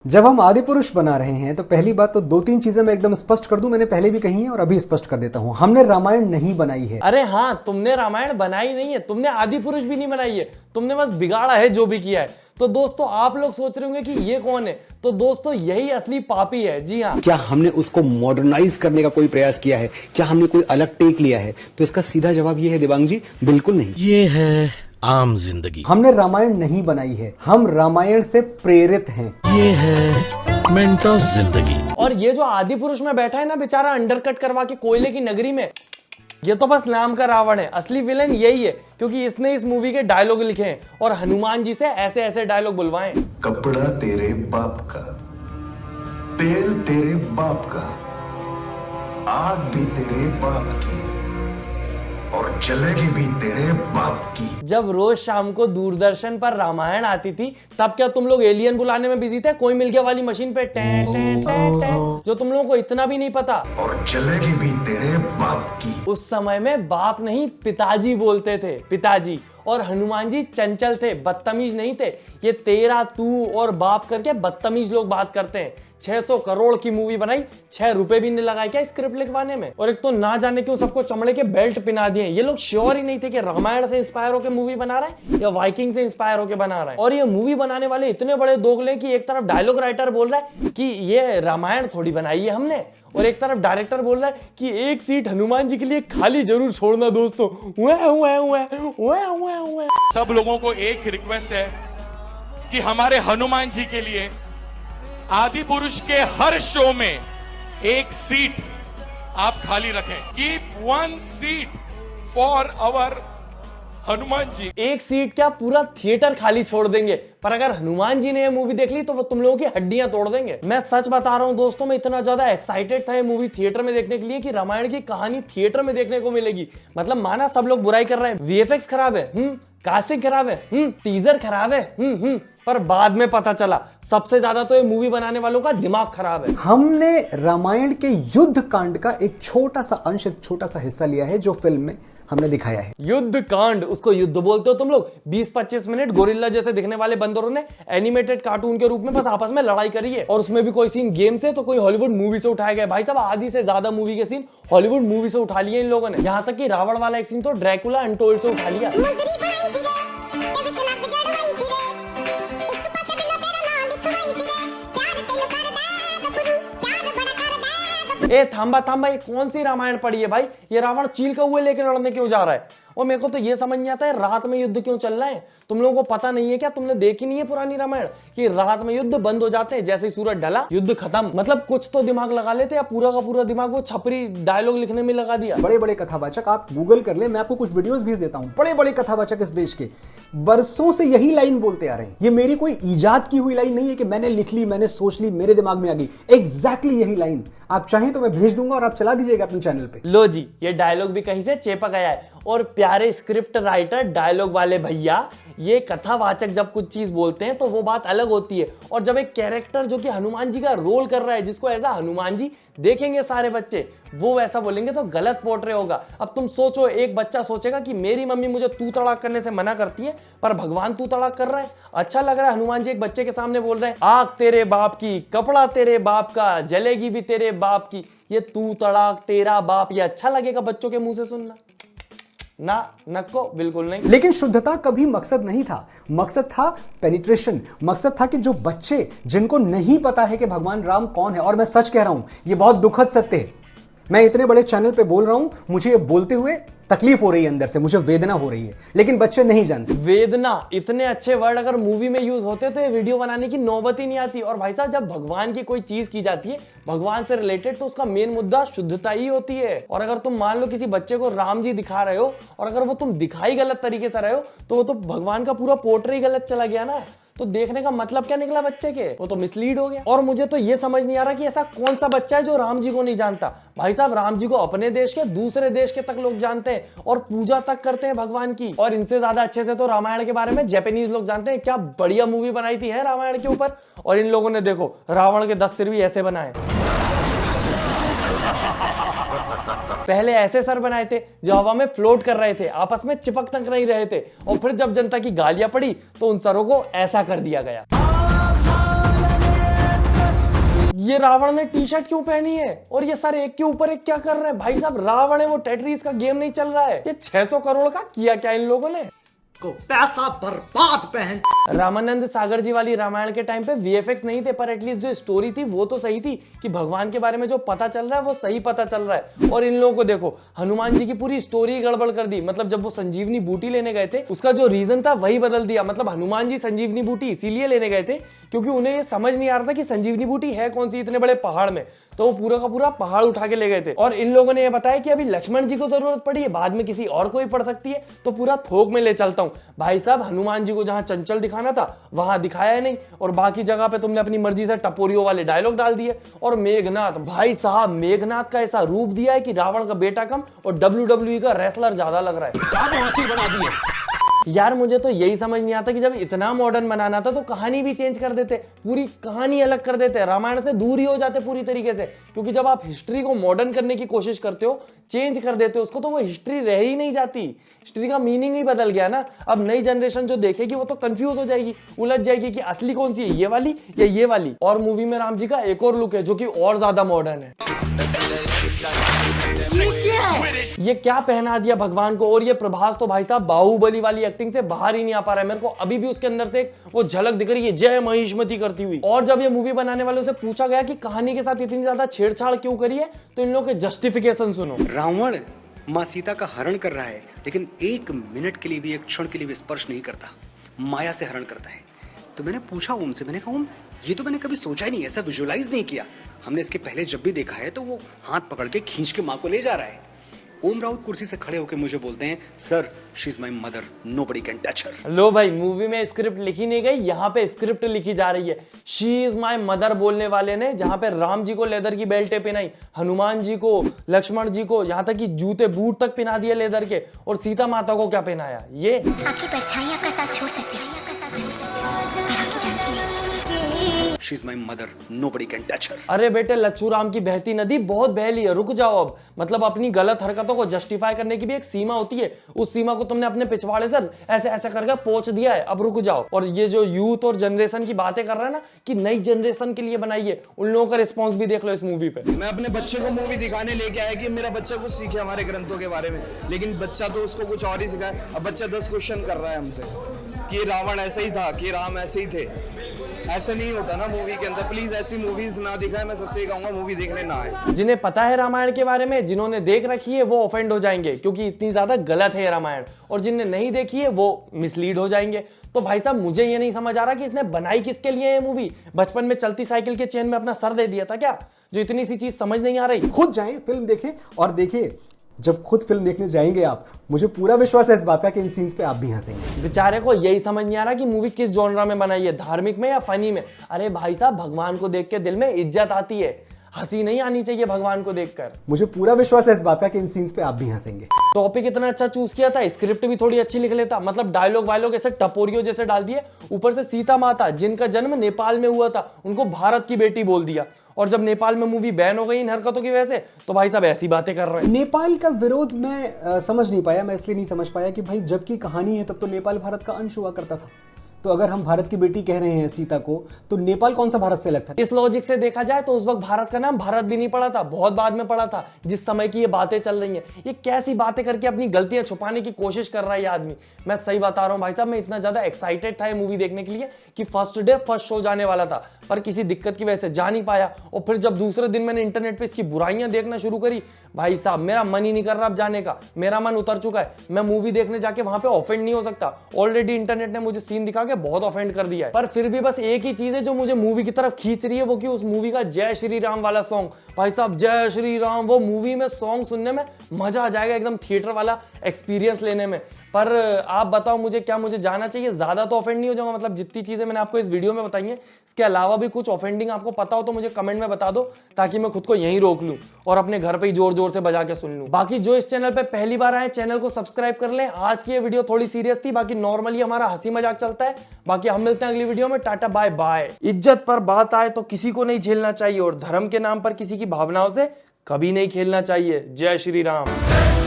जब हम आदि पुरुष बना रहे हैं तो पहली बात तो दो तीन चीजें मैं एकदम स्पष्ट कर दूं, मैंने पहले भी कही है और अभी स्पष्ट कर देता हूं। हमने रामायण नहीं बनाई है। अरे हाँ, तुमने रामायण बनाई नहीं है, तुमने आदि पुरुष भी नहीं बनाई है, तुमने बस बिगाड़ा है जो भी किया है। तो दोस्तों आप लोग सोच रहे होंगे कि ये कौन है, तो दोस्तों यही असली पापी है। जी हाँ। क्या हमने उसको मॉडर्नाइज करने का कोई प्रयास किया है? क्या हमने कोई अलग टेक लिया है? तो इसका सीधा जवाब ये है दिवांग जी, बिल्कुल नहीं। ये है आम जिंदगी। हमने रामायण नहीं बनाई है, हम रामायण से प्रेरित हैं। ये है मेंटोस जिंदगी। और ये जो आदि पुरुष में बैठा है ना बेचारा अंडरकट करवा के कोयले की नगरी में, ये तो बस नाम का रावण है। असली विलेन यही है, क्योंकि इसने इस मूवी के डायलॉग लिखे हैं और हनुमान जी से ऐसे ऐसे डायलॉग बुलवाए। कपड़ा तेरे बाप का, तेल तेरे बाप का, आग भी तेरे बाप की और जलेगी भी तेरे बाप की। जब रोज शाम को दूरदर्शन पर रामायण आती थी तब क्या तुम लोग एलियन बुलाने में बिजी थे? कोई मिल गया वाली मशीन पे टें टें टें टें, जो तुम लोगों को इतना भी नहीं पता। और जलेगी भी तेरे बाप की। उस समय में बाप नहीं पिताजी बोलते थे, पिताजी। और हनुमान जी चंचल थे, बदतमीज नहीं थे। ये तेरा तू और बाप करके बदतमीज लोग बात करते हैं। 600 करोड़ की मूवी बनाई, 6 रुपए भी नहीं लगाए क्या स्क्रिप्ट लिखवाने में? और एक तो ना जाने क्यों सबको चमड़े के बेल्ट पिना दिए। ये लोग श्योर ही नहीं थे कि रामायण से इंस्पायर होकर मूवी बना रहे हैं या वाइकिंग से इंस्पायर होकर बना रहे हैं। और ये मूवी बनाने वाले इतने बड़े दोगले कि एक तरफ डायलॉग राइटर बोल रहा है कि ये रामायण थोड़ी बनाई है हमने, और एक तरफ डायरेक्टर बोल रहा है कि एक सीट हनुमान जी के लिए खाली जरूर छोड़ना दोस्तों। सब लोगों को एक रिक्वेस्ट है कि हमारे हनुमान जी के लिए आदि पुरुष के हर शो में एक सीट आप खाली रखें। Keep 1 seat for our Hanuman ji. एक सीट क्या, पूरा थिएटर खाली छोड़ देंगे। पर अगर हनुमान जी ने ये मूवी देख ली तो वो तुम लोगों की हड्डियां तोड़ देंगे। मैं सच बता रहा हूं दोस्तों, मैं इतना ज्यादा एक्साइटेड था ये मूवी थिएटर में देखने के लिए कि रामायण की कहानी थिएटर में देखने को मिलेगी। मतलब माना सब लोग बुराई कर रहे हैं, वीएफएक्स खराब है, कास्टिंग खराब है, टीजर खराब है, पर बाद में पता चला सबसे ज्यादा तो ये मूवी बनाने वालों का दिमाग खराब है। हमने रामायण के युद्ध कांड का एक छोटा सा अंश, एक छोटा सा हिस्सा लिया है जो फिल्म में हमने दिखाया है। युद्ध कांड, उसको युद्ध बोलते हो तुम लोग? 20-25 मिनट गोरिल्ला जैसे दिखने वाले बंदरों ने एनिमेटेड कार्टून के रूप में बस आपस में लड़ाई करी है। और उसमें भी कोई सीन गेम से तो कोई हॉलीवुड मूवी से उठाया गया। भाई साहब आधी से ज्यादा मूवी के सीन हॉलीवुड मूवी से उठा लिए इन लोगों ने। यहाँ तक कि रावण वाला एक सीन तो ड्रैकुला अनटोल्ड से उठा लिया। ए थांबा थांबा, ये कौन सी रामायण पड़ी है भाई? ये रावण चील कौवे लेके लड़ने क्यों जा रहा है? और मेरे को तो ये समझ नहीं आता है रात में युद्ध क्यों चल रहा है। तुम लोगों को पता नहीं है क्या? तुमने देखी नहीं है पुरानी रामायण कि रात में युद्ध बंद हो जाते हैं, जैसे ही सूरज ढला युद्ध खत्म। मतलब कुछ तो दिमाग लगा लेते, या पूरा का पूरा दिमाग वो छपरी डायलॉग लिखने में लगा दिया। बड़े बड़े कथावाचक आप गूगल कर ले, मैं आपको कुछ वीडियोस भेज देता हूं। बड़े बड़े कथावाचक इस देश के बरसों से यही लाइन बोलते आ रहे हैं। ये मेरी कोई इजाद की हुई लाइन नहीं है कि मैंने लिख ली, मैंने सोच ली, मेरे दिमाग में आ गई। एग्जैक्टली यही लाइन आप चाहें तो मैं भेज दूंगा और आप चला दीजिएगा अपने चैनल पे। लो जी, ये डायलॉग भी कहीं से चेपा गया है। और प्यारे स्क्रिप्ट राइटर, डायलॉग वाले भैया, ये कथावाचक जब कुछ चीज बोलते हैं तो वो बात अलग होती है। और जब एक कैरेक्टर जो कि हनुमान जी का रोल कर रहा है, जिसको एज हनुमान जी देखेंगे सारे बच्चे, वो वैसा बोलेंगे तो गलत पोर्ट्रे होगा। अब तुम सोचो, एक बच्चा सोचेगा कि मेरी मम्मी मुझे तू तड़ाक करने से मना करती है, पर भगवान तू तड़ाक कर रहा है। अच्छा लग रहा है हनुमान जी एक बच्चे के सामने बोल रहे हैं, आग तेरे बाप की, कपड़ा तेरे बाप का, जलेगी भी तेरे बाप की। ये तू तड़ाक तेरा बाप, ये अच्छा लगेगा बच्चों के मुंह से सुनना? ना, नको, बिल्कुल नहीं। लेकिन शुद्धता कभी मकसद नहीं था। मकसद था पेनिट्रेशन। मकसद था कि जो बच्चे जिनको नहीं पता है कि भगवान राम कौन है, और मैं सच कह रहा हूं, ये बहुत दुखद सत्य है, मैं इतने बड़े चैनल पे बोल रहा हूं, मुझे ये बोलते हुए तकलीफ हो रही है, अंदर से मुझे वेदना हो रही है, लेकिन बच्चे नहीं जानते। वेदना, इतने अच्छे वर्ड अगर मूवी में यूज होते तो ये वीडियो बनाने की नौबत ही नहीं आती। और भाई साहब, जब भगवान की कोई चीज की जाती है भगवान से रिलेटेड, तो उसका मेन मुद्दा शुद्धता ही होती है। और अगर तुम मान लो किसी बच्चे को राम जी दिखा रहे हो, और अगर वो तुम दिखाई गलत तरीके से रहे हो, तो वो तो भगवान का पूरा पोर्ट्रेट ही गलत चला गया ना। तो देखने का मतलब क्या निकला बच्चे के? वो तो मिसलीड हो गया। और मुझे तो ये समझ नहीं आ रहा कि ऐसा कौन सा बच्चा है जो राम जी को नहीं जानता। भाई साहब, राम जी को अपने देश के, दूसरे देश के तक लोग जानते हैं और पूजा तक करते हैं भगवान की। और इनसे ज्यादा अच्छे से तो रामायण के बारे में जापानीज लोग जानते हैं। क्या बढ़िया मूवी बनाई थी है रामायण के ऊपर। और इन लोगों ने देखो रावण के 10 सिर भी ऐसे बनाए। पहले ऐसे सर बनाए थे जो हवा में फ्लोट कर रहे थे, आपस में चिपक तक नहीं रहे थे। और फिर जब जनता की गालियां पड़ी तो उन सरों को ऐसा कर दिया गया। ये रावण ने टी शर्ट क्यों पहनी है और ये सर एक के ऊपर एक क्या कर रहे हैं? भाई साहब रावण है, वो टेट्रिस का गेम नहीं चल रहा है। ये 600 करोड़ का किया क्या इन लोगों ने? को पैसा बर्बाद पहन। रामानंद सागर जी वाली रामायण के टाइम पे वीएफएक्स नहीं थे, पर एटलीस्ट जो स्टोरी थी वो तो सही थी कि भगवान के बारे में जो पता चल रहा है वो सही पता चल रहा है। और इन लोगों को देखो, हनुमान जी की पूरी स्टोरी गड़बड़ कर दी। मतलब जब वो संजीवनी बूटी लेने गए थे, उसका जो रीजन था वही बदल दिया। मतलब हनुमान जी संजीवनी बूटी इसीलिए लेने गए थे क्योंकि उन्हें ये समझ नहीं आ रहा था कि संजीवनी बूटी है कौन सी इतने बड़े पहाड़ में, तो वो पूरा का पूरा पहाड़ उठा के ले गए थे। और इन लोगों ने ये बताया कि अभी लक्ष्मण जी को जरूरत पड़ी है, बाद में किसी और को भी पड़ सकती है, तो पूरा थोक में ले चलता हूं। भाई साहब हनुमान जी को जहां चंचल दिखाना था वहां दिखाया है नहीं, और बाकी जगह पे तुमने अपनी मर्जी से टपोरियों वाले डायलॉग डाल दिए। और मेघनाथ, भाई साहब मेघनाथ का ऐसा रूप दिया है कि रावण का बेटा कम और WWE का रेसलर ज्यादा लग रहा है। यार मुझे तो यही समझ नहीं आता कि जब इतना मॉडर्न बनाना था तो कहानी भी चेंज कर देते, पूरी कहानी अलग कर देते, रामायण से दूर ही हो जाते पूरी तरीके से। क्योंकि जब आप हिस्ट्री को मॉडर्न करने की कोशिश करते हो, चेंज कर देते हो उसको, तो वो हिस्ट्री रह ही नहीं जाती। हिस्ट्री का मीनिंग ही बदल गया ना। अब नई जनरेशन जो देखेगी वो तो कंफ्यूज हो जाएगी, उलझ जाएगी कि असली कौन सी है, ये वाली या ये वाली। और मूवी में राम जी का एक और लुक है जो कि और ज्यादा मॉडर्न है। ये क्या पहना दिया भगवान को। और ये प्रभास तो भाई साहब बाहुबली वाली एक्टिंग से बाहर ही नहीं आ पा रहा है। मेरे को अभी भी उसके अंदर से वो झलक दिख रही है जय महिष्मती करती हुई। और जब ये मूवी बनाने वालों से पूछा गया कि कहानी के साथ इतनी ज्यादा छेड़छाड़ क्यों करी है, तो इन लोगों के जस्टिफिकेशन सुनो। रावण माँ सीता का हरण कर रहा है, लेकिन एक मिनट के लिए भी, एक क्षण के लिए भी स्पर्श नहीं करता, माया से हरण करता है। तो मैंने पूछा ओम से, मैंने कहा ओम ये तो मैंने कभी सोचा ही नहीं, ऐसा विजुअलाइज नहीं किया। हमने इसके पहले जब भी देखा है तो वो हाथ पकड़ के खींच के माँ को ले जा रहा है। ओम राउत कुर्सी से खड़े होकर मुझे बोलते हैं, sir she is my mother, nobody can touch her. लो भाई, मूवी में स्क्रिप्ट लिखी नहीं गई, यहाँ पे स्क्रिप्ट लिखी जा रही है। शी इज माई मदर बोलने वाले ने जहाँ पे राम जी को लेदर की बेल्ट पहनाई, हनुमान जी को, लक्ष्मण जी को, यहाँ तक कि जूते बूट तक पहना दिए लेदर के, और सीता माता को क्या पहनाया? ये आपकी परछाई आपका साथ छोड़ सकती है, पर आपकी जानकी नहीं। She is my mother, nobody can touch her. अरे बेटे, लच्छू राम की बहती नदी बहुत बह ली है, रुक जाओ अब। मतलब अपनी गलत हरकतों को जस्टिफाई करने की भी एक सीमा होती है, उस सीमा को तुमने अपने पिछवाड़े से ऐसे ऐसे करके पहुंच दिया है, अब रुक जाओ। और ये जो यूथ और जनरेशन की बातें कर रहा है ना कि नई जनरेशन के लिए बनाई है, उन लोगों का रिस्पॉन्स भी देख लो इस मूवी पे। मैं अपने बच्चे को मूवी दिखाने लेके आया कि मेरा बच्चा कुछ सीखे हमारे ग्रंथों के बारे में, लेकिन बच्चा तो उसको कुछ और ही सिखाए। अब बच्चा 10 क्वेश्चन कर रहा है हमसे कि रावण ऐसे ही था, कि राम ऐसे ही थे। ऐसा नहीं होता ना मूवी के अंदर। प्लीज ऐसी मूवीज ना दिखाए, मैं सबसे कहूंगा मूवी देखने ना आए। जिन्हें पता है रामायण के बारे में, जिन्होंने देख रखी है, वो ऑफेंड हो जाएंगे क्योंकि इतनी ज्यादा गलत है रामायण, और जिन्हें नहीं देखी है वो मिसलीड हो जाएंगे। तो भाई साहब मुझे ये नहीं समझ आ रहा कि इसने बनाई किसके लिए है मूवी। बचपन में चलती साइकिल के चेन में अपना सर दे दिया था क्या, जो इतनी सी चीज समझ नहीं आ रही? खुद जाएं, फिल्म देखें, और देखिए जब खुद फिल्म देखने जाएंगे आप, मुझे पूरा विश्वास है इस बात का कि इन सीन्स पे आप भी हंसेंगे। बेचारे को यही समझ नहीं आ रहा कि मूवी किस जॉनरा में बनाई है, धार्मिक में या फनी में। अरे भाई साहब, भगवान को देख के दिल में इज्जत आती है, हंसी नहीं आनी चाहिए भगवान को देखकर। मुझे पूरा विश्वास है इस बात का कि इन सीन्स पे आप भी हंसेंगे। टॉपिक इतना अच्छा चूज किया था, स्क्रिप्ट भी थोड़ी अच्छी लिख लेता। मतलब डायलॉग वायलॉग ऐसे टपोरियो जैसे डाल दिए, ऊपर से सीता माता जिनका जन्म नेपाल में हुआ था उनको भारत की बेटी बोल दिया। और जब नेपाल में मूवी बैन हो गई इन हरकतों की वजह से, तो भाई साहब ऐसी बातें कर रहे हैं। नेपाल का विरोध मैं समझ नहीं पाया। मैं इसलिए नहीं समझ पाया कि भाई जबकि कहानी है तब तो नेपाल भारत का अंश हुआ करता था। तो अगर हम भारत की बेटी कह रहे हैं सीता को, तो नेपाल कौन सा भारत से अलग था? इस लॉजिक से देखा जाए तो उस वक्त भारत का नाम भारत भी नहीं पड़ा था, बहुत बाद में पड़ा था, जिस समय की ये बातें चल रही हैं। ये कैसी बातें करके अपनी गलतियां छुपाने की कोशिश कर रहा है ये आदमी। मैं सही बता रहा हूं भाई साहब, मैं इतना ज्यादा एक्साइटेड था ये मूवी देखने के लिए कि फर्स्ट डे फर्स्ट शो जाने वाला था, पर किसी दिक्कत की वजह से जा नहीं पाया। और फिर जब दूसरे दिन मैंने इंटरनेट पे इसकी बुराइयां देखना शुरू करी, भाई साहब मेरा मन ही नहीं कर रहा अब जाने का। मेरा मन उतर चुका है, मैं मूवी देखने जाके वहां पे ऑफेंड नहीं हो सकता। ऑलरेडी इंटरनेट ने मुझे सीन दिखा के बहुत ऑफेंड कर दिया है। पर फिर भी बस एक ही चीज है जो मुझे मूवी की तरफ खींच रही है, वो कि उस मूवी का जय श्री राम वाला सॉन्ग। भाई साहब जय श्री राम, वो मूवी में सॉन्ग सुनने में मजा आ जाएगा, एकदम थिएटर वाला एक्सपीरियंस लेने में। पर आप बताओ मुझे, क्या मुझे जाना चाहिए? ज्यादा तो ऑफेंड नहीं हो जाऊंगा। मतलब जितनी चीजें मैंने आपको इस वीडियो में बताई हैं, इसके अलावा भी कुछ ऑफेंडिंग आपको पता हो तो मुझे कमेंट में बता दो, ताकि मैं खुद को यहीं रोक लूं और अपने घर पे ही जोर जोर से बजा के सुन लूं। बाकी जो इस चैनल पे पहली बार आए, चैनल को सब्सक्राइब कर लें। आज की ये वीडियो थोड़ी सीरियस थी, बाकी नॉर्मली हमारा हंसी मजाक चलता है। बाकी हम मिलते हैं अगली वीडियो में। Tata bye bye. इज्जत पर बात आए तो किसी को नहीं झेलना चाहिए, और धर्म के नाम पर किसी की भावनाओं से कभी नहीं खेलना चाहिए। जय श्री राम।